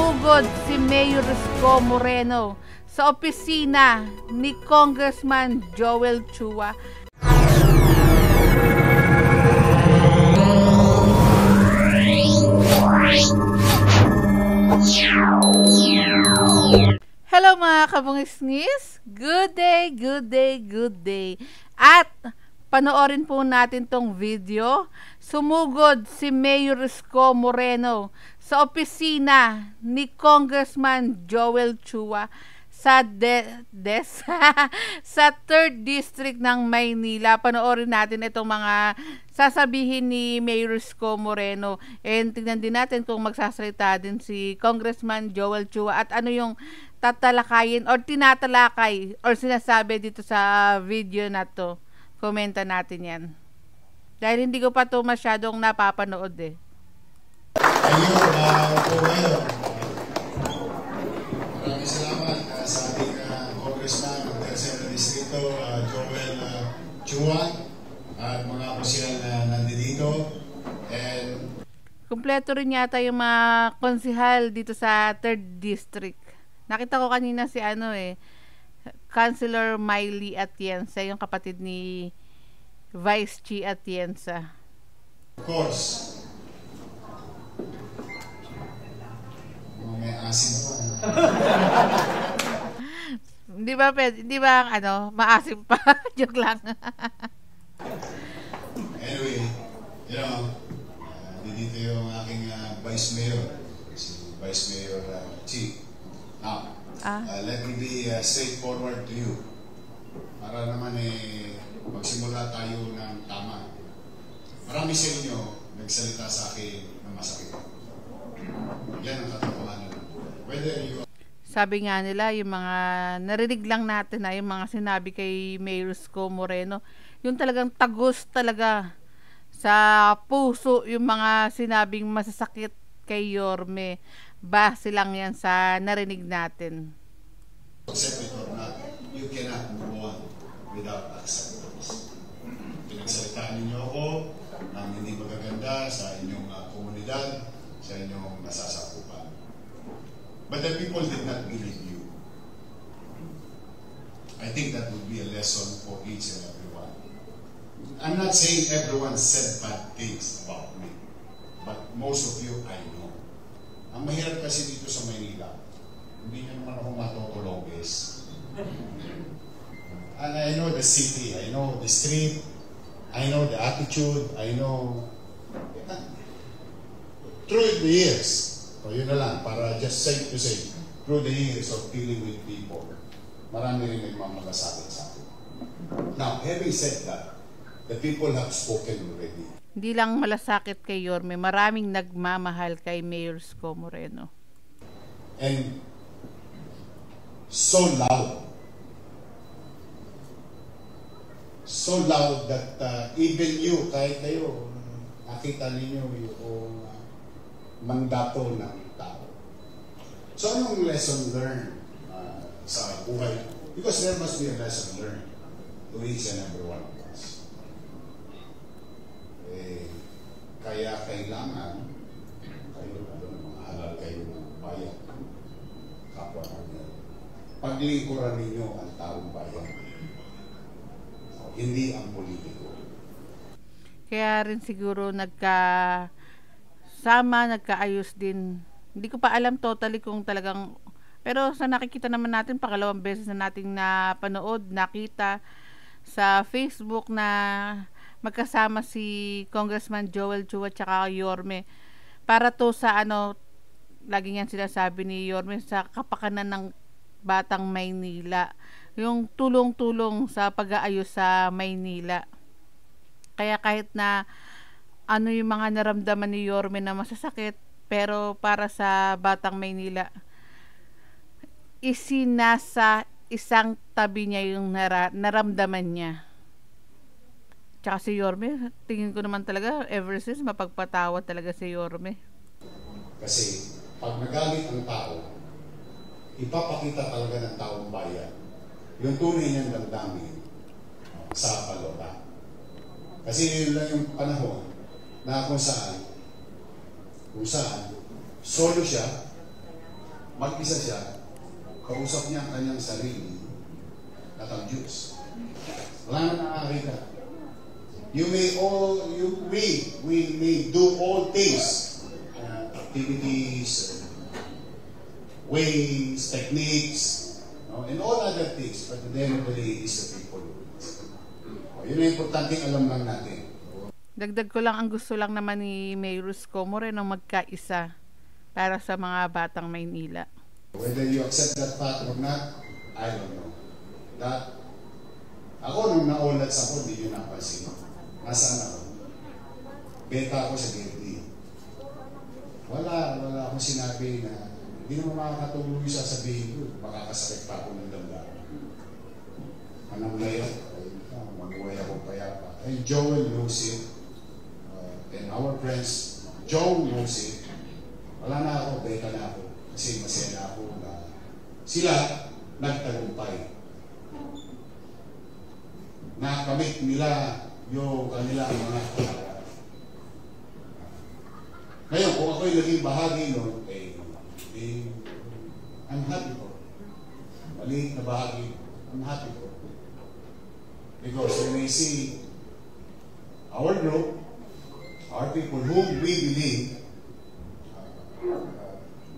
Sumugod si Mayor Isko Moreno sa opisina ni Congressman Joel Chua. Hello mga kabungis-ngis! Good day, good day, good day! At panoorin po natin tong video. Sumugod si Mayor Isko Moreno sa opisina ni Congressman Joel Chua sa sa 3rd District ng Maynila. Panoorin natin itong mga sasabihin ni Mayor Isko Moreno. And tingnan din natin kung magsasalita din si Congressman Joel Chua at ano yung tatalakayin or tinatalakay or sinasabi dito sa video na to. Komenta natin yan. Dahil hindi ko pa to masyadong napapanood eh. Ayun, po ngayon. Maraming salamat sa ating Congressman ng Tercero Distrito, Joel Chua, at mga opisyal na nandito. And kumpleto rin yata yung mga konsihal dito sa 3rd District. Nakita ko kanina si Councilor Miley Atienza, yung kapatid ni Vice Chi Atienza. Of course, may asin pa. Di ba maasim pa? Joke lang. Anyway, dito yung aking Vice Mayor, si Vice Mayor Chi. Now, let me be straightforward to you. Para naman magsimula tayo ng tama. Marami sa inyo nagsalita sa akin ng masakit. Yan ang katotohanan. Whether you... Sabi nga nila, yung mga narinig lang natin na yung mga sinabi kay Mayor Isko Moreno, yung talagang tagos talaga sa puso yung mga sinabing masasakit kay Yorme. Base lang yan sa narinig natin. Accept it or not, you cannot move on without acceptance. Pinagsalitaan ninyo ako ng hindi magaganda sa inyong komunidad, sa inyong nasasakupan. But the people did not believe you. I think that would be a lesson for each and everyone. I'm not saying everyone said bad things about me, but most of you I know. Ang mahirap kasi dito sa Maynila, hindi nyo naman ako matutulogis. And I know the city, I know the street, I know the attitude, I know... Through the years, yun na lang, para just safe to say, through the years of dealing with people, marami rin nagmamalasakit sa akin. Now, having said that, the people have spoken already. Hindi lang malasakit kay Yorme, maraming nagmamahal kay Mayor Isko Moreno. And so loud that even you, kahit kayo, nakita ninyo yung mandato ng tao. So anong lesson learned sa buhay? Because there must be a lesson learned to each and every one of us. Kaya kailangan kayo, mahalal kayo ng bayan, kapwa namin. Paglingkuran ninyo ang taong bayan, hindi ang politiko. Kaya rin siguro nagkaayos din. Hindi ko pa alam totally kung talagang, pero sa nakikita naman natin, pangalawang beses na nating napanood, nakita sa Facebook na magkasama si Congressman Joel Chua at saka Yorme para to sa lagi niyan sinasabi ni Yorme, sa kapakanan ng Batang Maynila, yung tulong-tulong sa pag-aayos sa Maynila. Kaya kahit na yung mga naramdaman ni Yorme na masasakit, pero para sa Batang Maynila, isinasa isang tabi niya yung naramdaman niya. Tsaka si Yorme, tingin ko naman talaga, ever since, mapagpatawa talaga si Yorme. Kasi, pag nagalit ang tao, ipapakita talaga ng taong bayan yung tunay niyang damdamin sa balota. Kasi yun lang yung panahon na kung saan solo siya, mag-isa siya, kausap niya ang kanyang sarili at ang Diyos. Wala na nakakita. We may do all things, activities, ways, techniques, and all other things, but at the end of the day, it is the people. Yun ang importanteng alam lang natin. Dagdag ko lang, ang gusto lang naman ni Mayor Isko Moreno magkaisa para sa mga batang Maynila. Whether you accept that fact or not, I don't know. Ako nung naulats ako, hindi nyo napansin. Nasaan ako? Beta ako sa grade. Wala akong sinabi na hindi naman makakatulong yung sasabihin ko. Makakasakit pa ako ng damdamin. Anong layo? Mag-uway ako kaya pa. And Joel knows it. And our friends, Joe knows it. Wala na ako, beta na ako. Kasi masaya na ako na sila nagtagumpay. Nakamit nila yung kanila mga pangarap. Ngayon, kung ako'y naging bahagi nun, I'm happy for. Maliit na bahagi, I'm happy for. Because when I see our group, our people whom we believe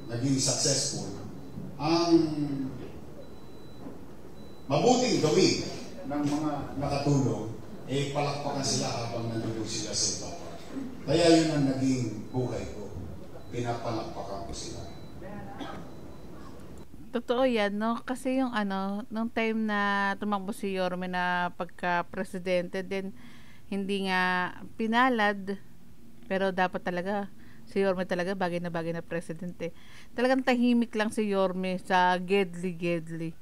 naging successful, ang mabuting gawin ng mga nakatulong, palakpakan sila habang nandulog sila sa iba. Kaya yun ang naging buhay ko. Pinapalakpakan ko sila. Totoo yan, no? Kasi yung nung time na tumakbo si Yorme na pagka-presidente, then hindi nga pinalad, pero dapat talaga si Yorme talaga bagay na presidente. Talagang tahimik lang si Yorme sa gedli.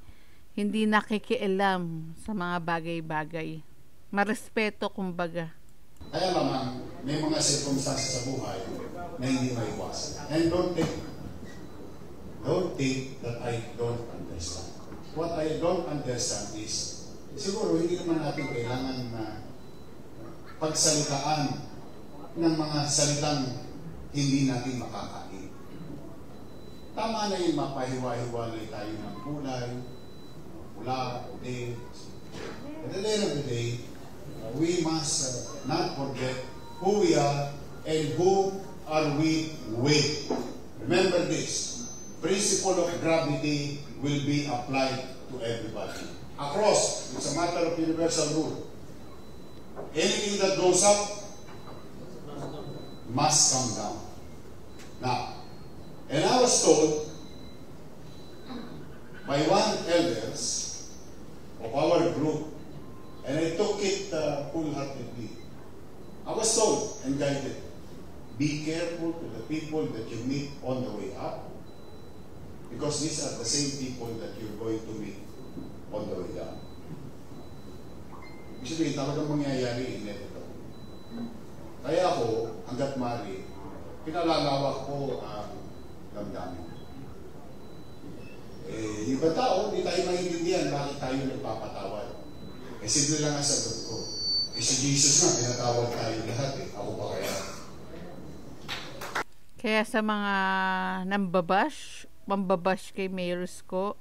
Hindi nakikialam sa mga bagay-bagay. Marespeto kumbaga. Kaya naman, may mga circumstances sa buhay na hindi maiwasan. And don't think that I don't understand. What I don't understand is, siguro hindi naman natin kailangan na pagsalitaan ng mga salitang hindi natin makakain. Tama na yung mapahiwa-hiwalay tayo ng kulay, pula, puti. At the end of the day, we must not forget who we are and who are we with. Remember this. Principle of gravity will be applied to everybody. Across, it's a matter of universal rule. Anything that goes up must come down. Now, and I was told by one elders of our group, and I took it full-heartedly. I was told and guided, be careful to the people that you meet on the way up, because these are the same people that you're going to meet on the way down. Ibig sabihin, talagang mangyayari inevitable. Kaya ako, hanggat mari, pinalalawak ko ang damdamin. Yung iba tao, hindi tayo maintindihan bakit tayo nagpapatawad. Simple lang ang sagot ko. Si Jesus nga, pinatawad tayo lahat Ako pa kaya? Kaya sa mga mambabash kay Mayor Isko,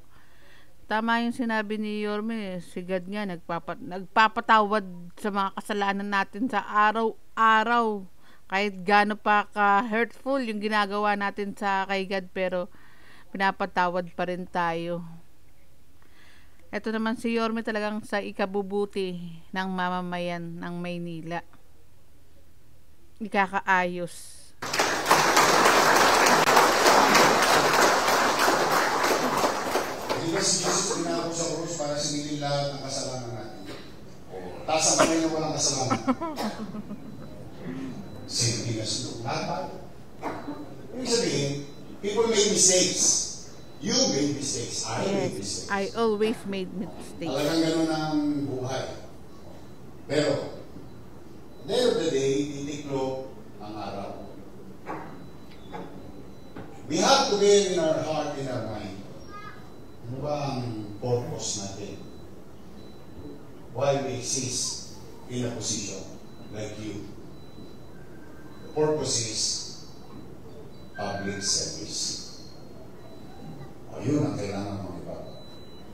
tama yung sinabi ni Yorme, si God nga nagpapatawad sa mga kasalanan natin sa araw-araw. Kahit gaano pa ka-hurtful yung ginagawa natin sa kay God, pero pinapatawad pa rin tayo. Ito naman si Yorme talagang sa ikabubuti ng mamamayan ng Maynila. Ikakaayos. Diba si Jesus pinako sa krus para singilin lahat ng kasalanan natin? Taas ang kamay na walang kasalanan. Simple na sila. Lahat. Ibig sabihin, people make mistakes. You made mistakes. I made mistakes. I always made mistakes. Talagang ganun ang buhay. Pero, at the end of the day, titiklo ang araw. We have to be in our heart, in our mind. Ano ba ang purpose natin? Why we exist in a position like you? The purpose is public service. yun ang kailangan mong ibaba.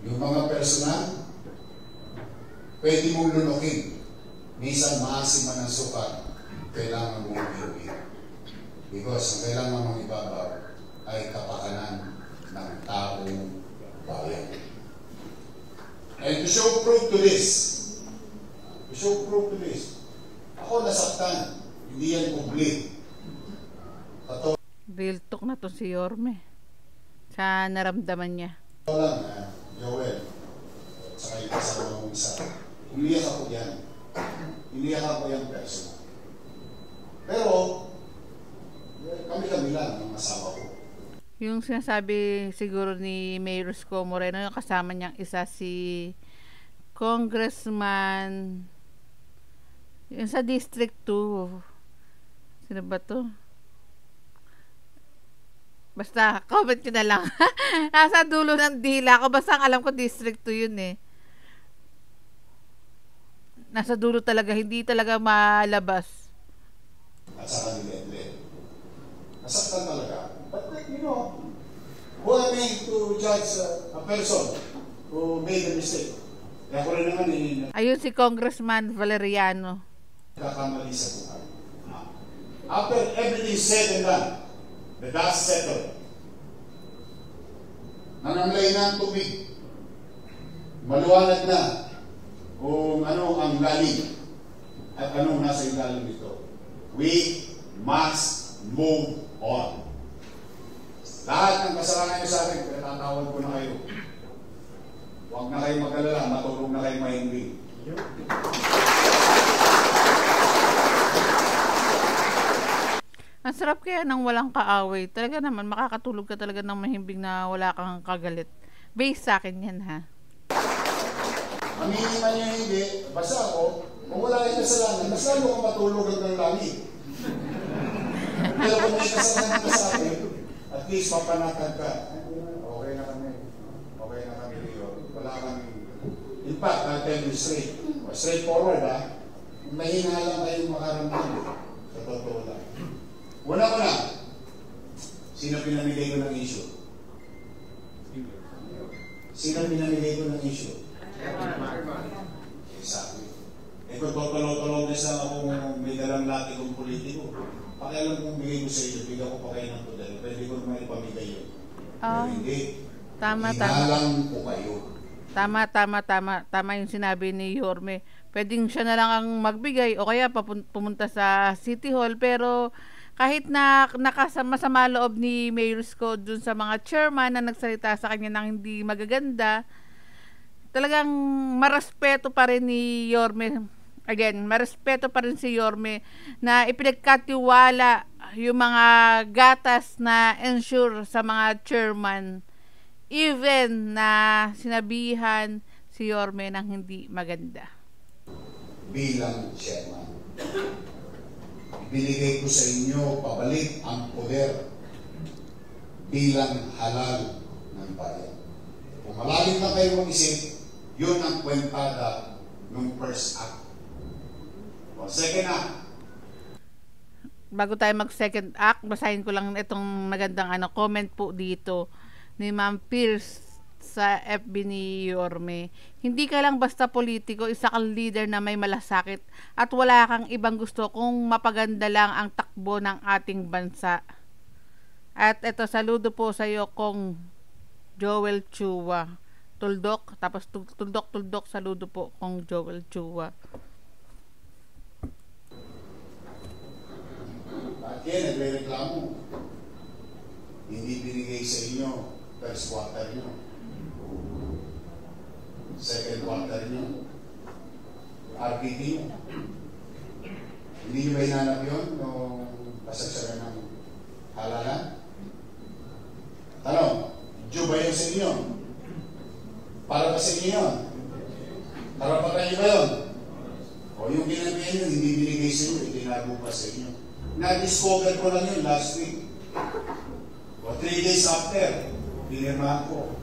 Yung mga personal, pwede mong lunukin. Minsan maasim man ang suka, kailangan mong iuwi. Because ang kailangan mong ibaba ay kapakanan ng taong bayan. And to show proof to this, ako nasaktan, hindi yan public. Real talk na to si Yorme. Sa naramdaman niya. Ito lang, Joel, saka yung kasama mong isa, umiyak ako yan. Umiyak ako yan personal. Pero, kami-kami lang ng asawa ko. Yung sinasabi siguro ni Mayor Isko Moreno, yung kasama niyang isa si Congressman yung sa District 2. Sino ba to? Basta, comment nyo na lang. Nasa dulo ng dila ko. Basta alam ko District 2 yun eh. Nasa dulo talaga. Hindi talaga malabas. At saka nilendle. Nasaktan talaga. But you know, who am I to judge a person who made a mistake? Kaya ko rin naman ayun si Congressman Valeriano. Kakamali sa buhay. After everything said and done, the dust settled. Nanamlay na ang tubig. Maluwanag na kung ano ang lalim at anong nasa ilalim nito. We must move on. Lahat ng kasalanan nyo sa akin, pinatatawag ko na kayo. Huwag na kayo mag-alala, matulog na kayo mahimbing. Ang sarap kaya nang walang kaaway. Talaga naman, makakatulog ka talaga ng mahimbing na wala kang kagalit. Base sa akin yan, ha? Aminin man niya hindi, basta ako, kung wala kayo kasalanan, mas lalo kang matulog hanggang langit. Pero kung may kasalanan ka sa akin, at least mapanatag ka. Okay na kami. Okay na kami, Rio. Wala kami. In fact, I'll tell you straight. Straightforward, ha? Mahina lang kayong makaramdam. Sa totoo lang. Una-una, sino pinamigay ko ng issue? Sino pinamigay ko ng issue? Exactly. Eh kung totoo-totoo lang akong may dalang lati kong politiko, pakialam kong bigay ko sa iyo, bigyan ko pa kayo ng poder. Pwede ko naman ipamigay yun. Pero hindi. Hinalang ko kayo. Tama yung sinabi ni Yorme. Pwedeng siya na lang ang magbigay o kaya pumunta sa City Hall, pero kahit na nakasama loob ni Mayor Isko dun sa mga chairman na nagsalita sa kanya ng hindi magaganda, talagang marespeto pa rin ni Yorme. Again, marespeto pa rin si Yorme na ipinagkatiwala yung mga gatas na ensure sa mga chairman, even na sinabihan si Yorme ng hindi maganda. Bilang chairman, binigay ko sa inyo pabalik ang poder bilang halal ng bayan. Kung malalim na kayo mag-isip, yun ang kwentada ng first act. O second act. Bago tayo mag-second act, basahin ko lang itong magandang comment po dito ni Ma'am Pierce sa FB ni Yorme. Hindi ka lang basta politiko, isa kang leader na may malasakit at wala kang ibang gusto kung mapaganda lang ang takbo ng ating bansa. At ito, saludo po sa iyo kong Joel Chua. Tuldok, tapos tuldok, saludo po kong Joel Chua. Bakit nagre-reklamo? Hindi binigay sa inyo first quarter nyo. Second quarter nyo. RPT nyo. Hindi nyo ba hinanap yun nung pasagsagan ng halalan? Tanong, due ba yun sa inyo? Para ba sa inyo yun? Karapatan nyo ba yun? O yung ginagawa nyo, hindi binigay sa inyo, itinago pa sa inyo. Na-discover ko lang yun last week. O 3 days after, pinirmahan ko.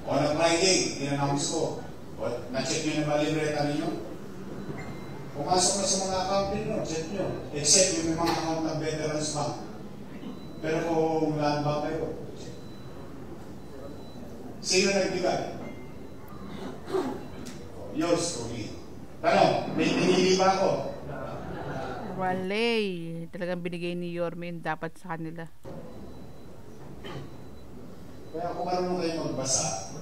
O na Friday, in-announce ko. O na-check nyo na ba libreta ninyo? Pumasok na sa mga account ninyo, check nyo. Except yung mga account ng Veterans Bank. Pero kung land bank kayo, Sino nagbigay? Yours truly. Tanong, may pinili ba ako? Walay. Talagang binigay ni Yorme yung dapat sa kanila. Kaya kung marunong kayo magbasa,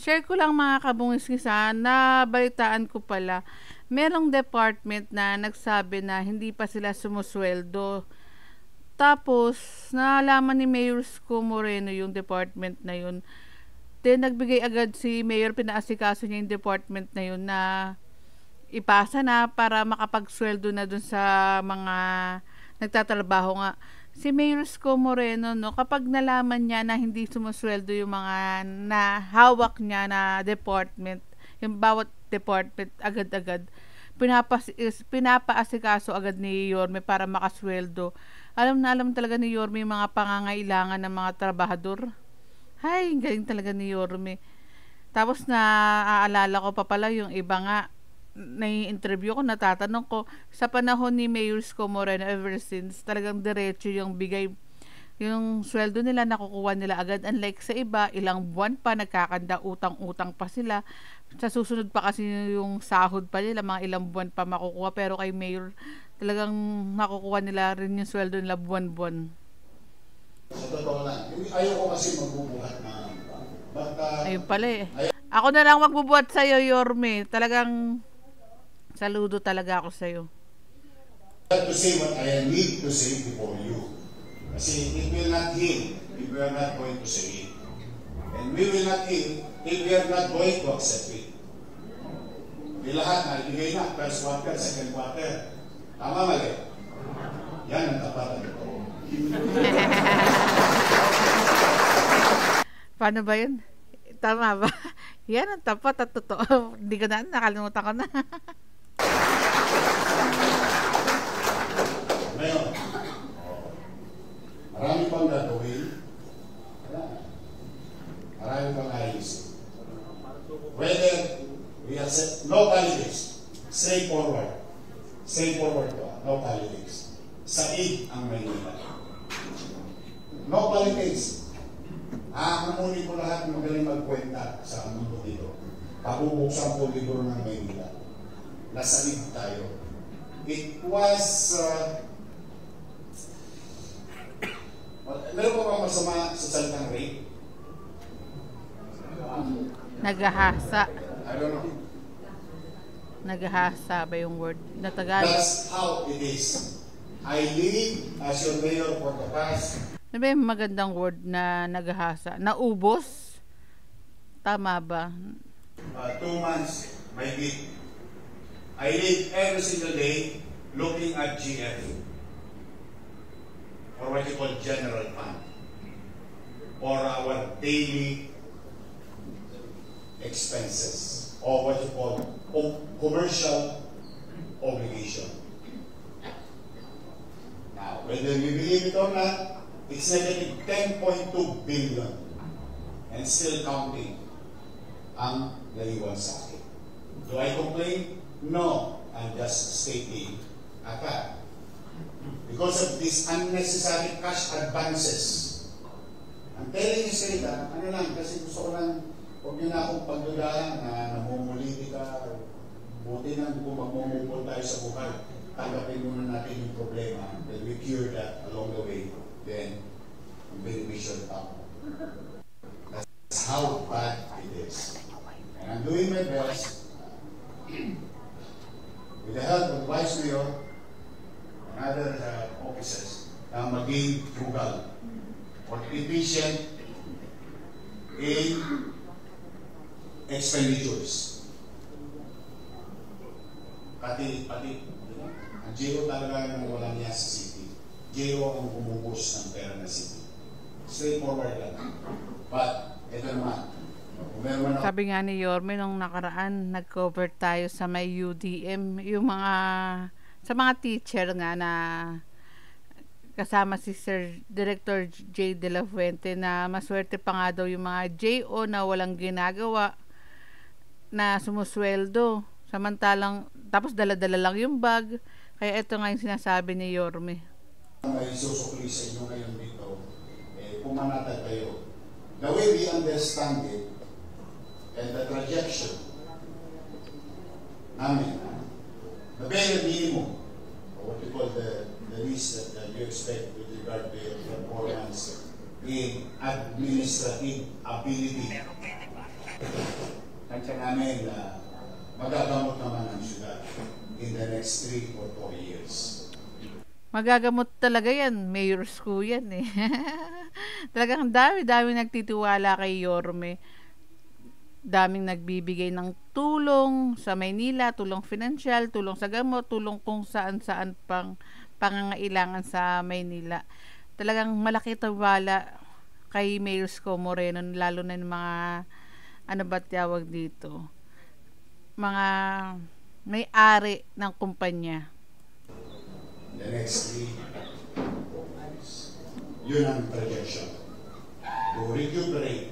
Share ko lang mga kabungis-kisa, nabalitaan ko pala, merong department na nagsabi na hindi pa sila sumusweldo. Tapos, nalaman ni Mayor Isko Moreno yung department na yun. Then, nagbigay agad si Mayor, pinaasikaso niya yung department na yun na ipasa na para makapagsweldo na dun sa mga nagtatrabaho nga. Si Mayor Isko Moreno, no, kapag nalaman niya na hindi sumusweldo yung mga na hawak niya na department, yung bawat department agad-agad, pinapaasikaso agad ni Yorme para makasweldo. Alam na alam talaga ni Yorme yung mga pangangailangan ng mga trabahador. Hay, galing talaga ni Yorme. Tapos naaalala ko pa pala yung iba nga, nai-interview ko, natatanong ko, sa panahon ni Mayor Isko Moreno, ever since, talagang diretso yung bigay, yung sweldo nila, nakukuha nila agad. Unlike sa iba, ilang buwan pa, nagkakanda, utang-utang pa sila. Sa susunod pa kasi yung sahod pa nila, mga ilang buwan pa makukuha. Pero kay Mayor, talagang nakukuha nila rin yung sweldo nila buwan-buwan. sa totoo lang, ayaw ko kasi magbubuhat na. Ayun pala eh. Ako na lang magbubuhat sa'yo, Yorme. Talagang saludo talaga ako sa'yo. To say what I need to say before you. Kasi it will not heal if we are not going to say it. And we will not heal if we are not going to accept it. Di lahat na ibigay na, first quarter, second quarter. Tama mali? Yan ang tapat na ito. Paano ba yun? Tama ba? Yan ang tapat at totoo. Hindi ko na, nakalimutan ko na. Ngayon, marami pang gagawin. Marami pang ayusin. Whether we accept no politics, straightforward. Straightforward to, no politics. Saig ang Maynila. No politics. Hahamunin ko lahat ng magaling magkwenta sa mundo dito. Pabubuksan ko libro ng Maynila. Nasalig tayo. It was meron pa bang masama sa salitang rape? Nagahasa. I don't know. Nagahasa ba yung word na Tagalog? That's how it is. I live as your mayor for the past. Ano ba yung magandang word na nagahasa? Naubos? Tama ba? 2 months, my bid. I live every single day looking at GF, or what you call general fund, or our daily expenses, or what you call commercial obligation. Now, whether you believe it or not, it's negative 10.2 billion and still counting ang naiwan sa akin. Do I complain? No. I'm just stating a fact. Because of these unnecessary cash advances, I'm telling you straight, ano lang, kasi gusto ko lang, huwag nyo na akong pagdudahan na namumuliti ka, buti na kung magmumupol tayo sa buhay, tanggapin muna natin yung problema, then we cure that along the way, then we should come. That's how bad it is. And I'm doing my best with the help of Vice Mayor and other officers na maging frugal or efficient in expenditures. Pati, ang Giro talaga ang walang niya sa city. Giro ang bumubos ng pera ng city. Straightforward lang. But, ito naman, sabi nga ni Yorme nung nakaraan, nag-cover tayo sa may UDM, yung mga sa mga teacher nga na kasama si Sir Director J. De La Fuente na maswerte pa nga daw yung mga JO na walang ginagawa na sumusweldo, samantalang tapos dala-dala lang yung bag. Kaya ito nga yung sinasabi ni Yorme. May susukli sa inyo ngayon dito, pumanatag kayo. the way we understand it, and the trajectory namin, the bare minimum, or what you call the least that you expect with regard to your performance in administrative ability. Tansya namin na magagamot naman ang syudad in the next 3 or 4 years. Magagamot talaga yan. Mayor's ko yan eh. Talagang dami nagtitiwala kay Yorme. Daming nagbibigay ng tulong sa Maynila, tulong financial, tulong sa gamot, tulong kung saan-saan pang pangangailangan sa Maynila. Talagang malaki tiwala kay Mayor Isko Moreno, lalo na yung mga ano ba tawag dito, mga may-ari ng kumpanya. The next 3 months, yun ang projection. To recuperate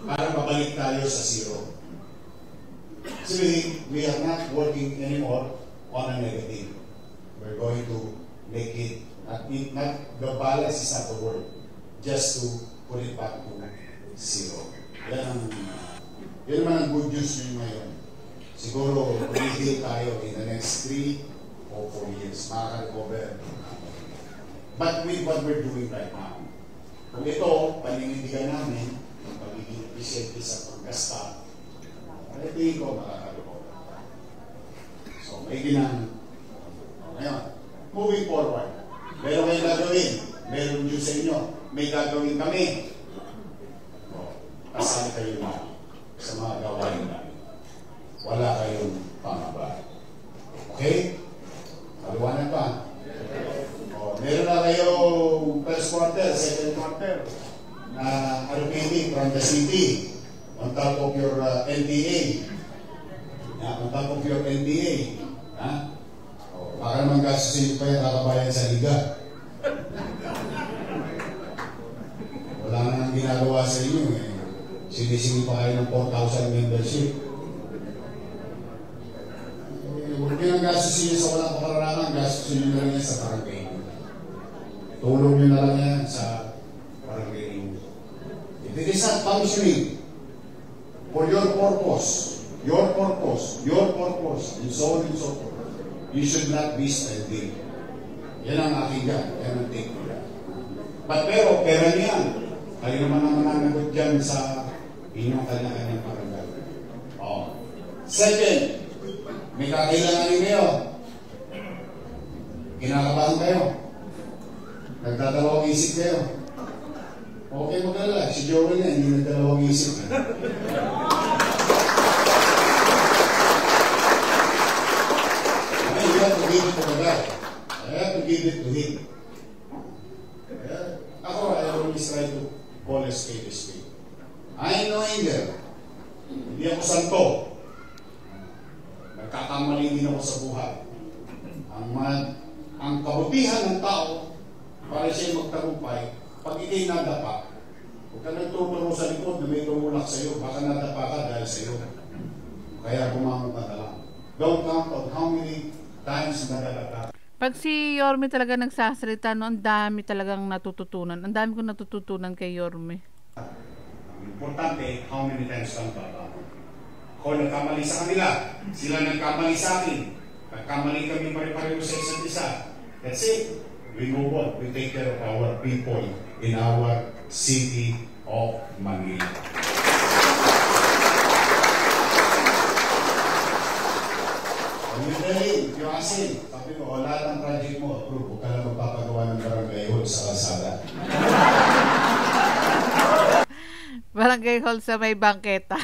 para mabalik tayo sa zero. Actually, we are not working anymore on a negative. We're going to make it, not the balance is not the word, just to put it back to zero. Yan naman ang good news nyo ngayon. Siguro, rebuild tayo in the next 3 or 4 years. Makaka-recover. But with what we're doing right now, kung ito, paninindigan namin, yung pagiging efficient sa paggasta, I think ko makaka-recover. So, may ginang. Ngayon, moving forward, meron kayong gagawin. Meron nyo sa inyo. May gagawin kami. Kasali kayo na sa mga gawain namin. Wala kayong pangaba. Okay? Maliwanag pa. Meron na kayong first quarter, second quarter na allocating from the city on top of your NDA. On top of your NDA. Baka naman gastusin pa yung kakabayan sa liga. Wala na nang ginagawa sa inyo eh. Sinisingin pa kayo ng 4,000 membership. Huwag nyo nang gastusin nyo sa walang kapararangan, gastusin nyo na lang yan sa barangay. Tulong nyo na lang yan sa barangay. If it is not functioning for your purpose, and so on and so forth, you should not be spending. Yan ang aking yan. Yan ang take ko yan. But pero, pera niyan. Kayo naman ang mananagot dyan sa inyong kanya-kanyang parangay. Second, may kakailanganin kayo. Kinakabahan kayo. Nagdadalawang isip kayo. Okay mo ka lang. Si Joel niya, hindi nagdalawang isip. You have to give it to the guy. I have to give it to him. Ako, I always try to call a spade a spade. I know angel. Hindi ako santo. Nagkakamali din ako sa buhay. Ang kabutihan ng tao, para siya magtagumpay, pag ikay nadapa, huwag ka nagtuturo sa likod na may tumulak sa iyo, baka nadapa ka dahil sa iyo. Kaya bumangon ka na lang. Don't count on how many times nadalata. Pag si Yorme talaga nagsasalita, no, ang dami talagang natututunan. Ang dami kong natututunan kay Yorme. Ang importante, how many times kang babangon. Ako nagkamali sa kanila, sila nagkamali sa akin. Nagkamali kami pare-pareho sa isa't isa. That's it. We move on. We take care of our people in our city of Manila. If you ask him, sabi ko, lahat ng project mo, approve, huwag ka lang magpapagawa ng barangay hall sa kalsada. Barangay hall sa may bangketa.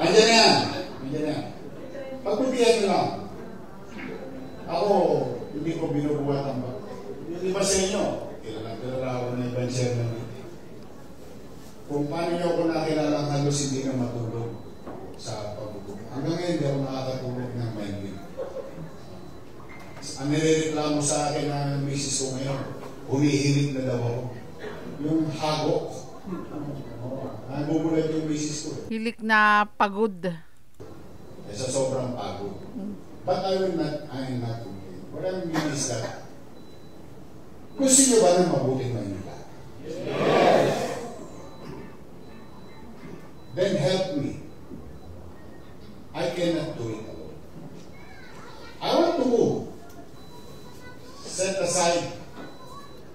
Andiyan yan. Pagputihan nyo lang. Ako, hindi ko binubuhat ang ba. Yung iba sa inyo, kilala ako na ibang chairman. Kung paano nyo ako nakilala, halos hindi ka matulog sa pagbubuhat. Hanggang ngayon, hindi ako nakakatulog ng minding. ang nireklamo sa akin ng misis ko ngayon, humihirit na daw ako. Yung hago. Nagbumulat yung misis ko. Hilik na pagod. Sa sobrang pagod. But I'm not complaining. What I mean is that, gusto niyo ba ng mabuting Manila? Yes! Then help me. I cannot do it alone. I want to set aside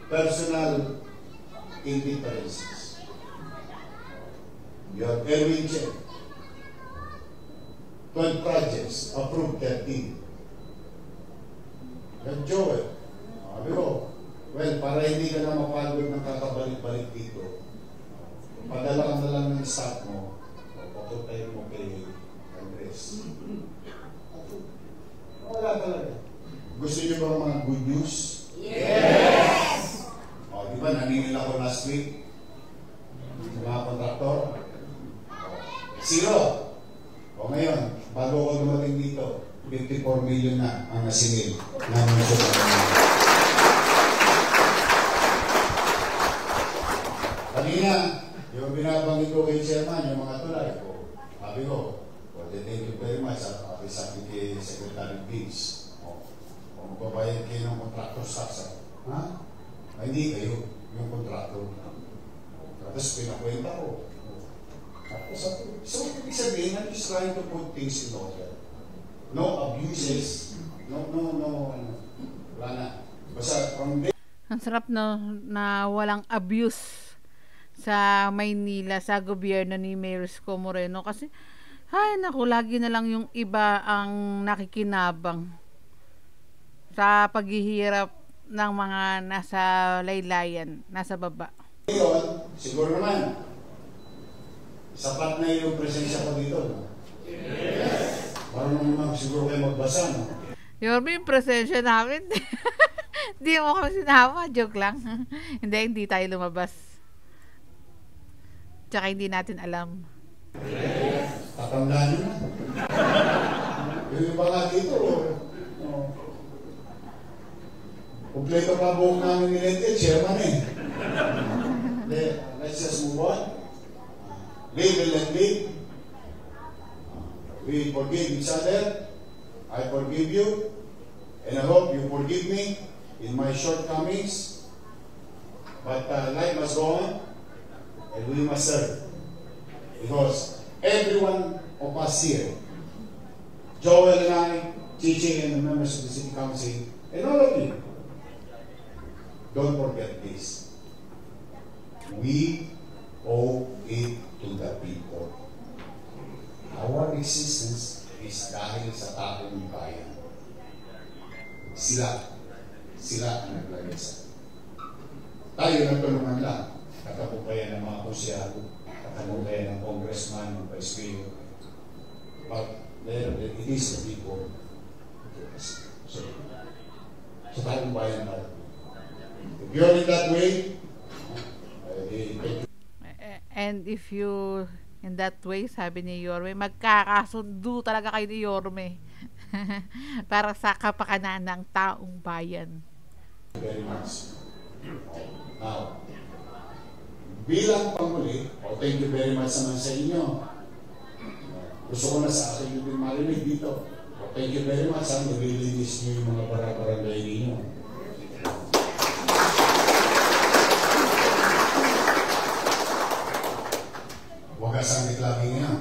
personal indifferences. You have Erwin Chen. 12 projects, approved 13. You have Joel. Sabi ko, well, para hindi ka na mapagod ng kakabalik-balik dito, padala ka na lang ng staff mo, papatutay mo kay Andres. Wala talaga. Gusto niyo ba mga good news? Yes! O, di ba, naningil ako last week? Mga kontraktor? Zero! O ngayon, bago ko dumating dito, 54 million na ang nasingil ng municipality. Kanina, yung binabanggit ko kay Chairman, yung mga tulay ko, sabi ko, well, thank you very much. Sabi kay Secretary Vince, kung magbabayad kayo ng contractor tax, ha? Ay, hindi kayo, yung contractor. Tapos pinakwenta ko. So, ibig sabihin, I'm just trying to put things in order. No abuses. No. Wala na. Basta, from there. Ang sarap na walang abuse sa Maynila, sa gobyerno ni Mayor Isko Moreno. Kasi, ay naku, lagi na lang yung iba ang nakikinabang sa paghihirap ng mga nasa laylayan, nasa baba. Ngayon, siguro naman, sapat na yung presensya ko dito. No? Yes! Marunong naman siguro kayo magbasa, no? Yorme, yung presensya namin. Hindi mo kami sinama, joke lang. hindi tayo lumabas. Tsaka hindi natin alam. Tatandaan nyo na. Yung iba nga dito, kompleto pa buong namin nilentil, chairman eh. Let's just move on. Live and let live. We forgive each other. I forgive you. And I hope you forgive me in my shortcomings. But life must go on. And we must serve. Because every one of us here, Joel and I, Chichi and the members of the City Council, and all of you, don't forget this. We owe it to the people. Our existence is dahil sa taong bayan. Sila ang naglagay sa tayo nagtulungan lang. Katapumpayan ng mga konsyado, katapumpayan ng congressman, ng vice mayor. But it is the people. So taong bayan natin. If you're in that way, and if you in that way, sabi ni Yorme, magkakasundo talaga kayo ni Yorme para sa kapakanan ng taong bayan. Very much. Now, bilang panguli, thank you very much naman sa inyo. Gusto ko na sa akin yung marinig dito. Thank you very much. Nililinis nyo yung mga barangay ninyo. Wagas ang itlaging niya.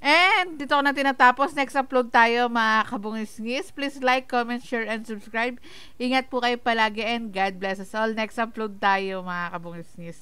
And dito ko na tinatapos. Next upload tayo mga kabungis-ngis. Please like, comment, share, and subscribe. Ingat po kayo palagi and God bless us all. Next upload tayo mga kabungis-ngis.